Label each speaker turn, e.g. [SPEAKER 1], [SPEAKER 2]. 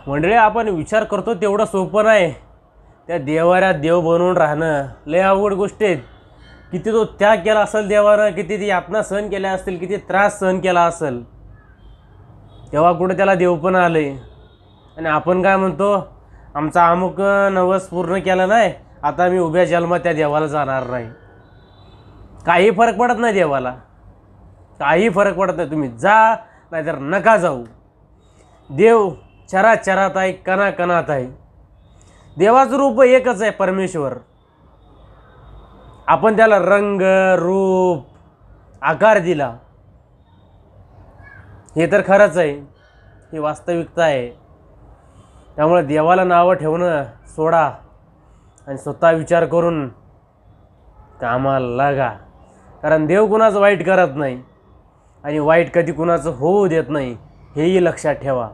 [SPEAKER 1] मंडळी, आपण विचार करतो तेवढं सोपं नाही. त्या देवाऱ्यात देव बनवून राहणं लय अवघड गोष्ट आहेत. किती तो त्याग केला असेल देवानं, किती ती यातना सहन केल्या असतील, किती त्रास सहन केला असेल, तेव्हा कुठे त्याला देव पण आले. आणि आपण काय म्हणतो, आमचा अमुक नवस पूर्ण केला नाही, आता मी उभ्या जन्मात त्या देवाला जाणार नाही. काही फरक पडत नाही देवाला, काही फरक पडत नाही. तुम्ही जा नाहीतर नका जाऊ. देव चराचरात आहे, कणाकणात आहे. देवाचं रूप एकच आहे, परमेश्वर. आपण त्याला रंग रूप आकार दिला, हे तर खरंच आहे, ही वास्तविकता आहे. त्यामुळे देवाला नावं ठेवणं सोडा आणि स्वतः विचार करून कामाला लागा. कारण देव कुणाचं वाईट करत नाही आणि वाईट कधी कुणाचं होऊ देत नाही, हेही लक्षात ठेवा.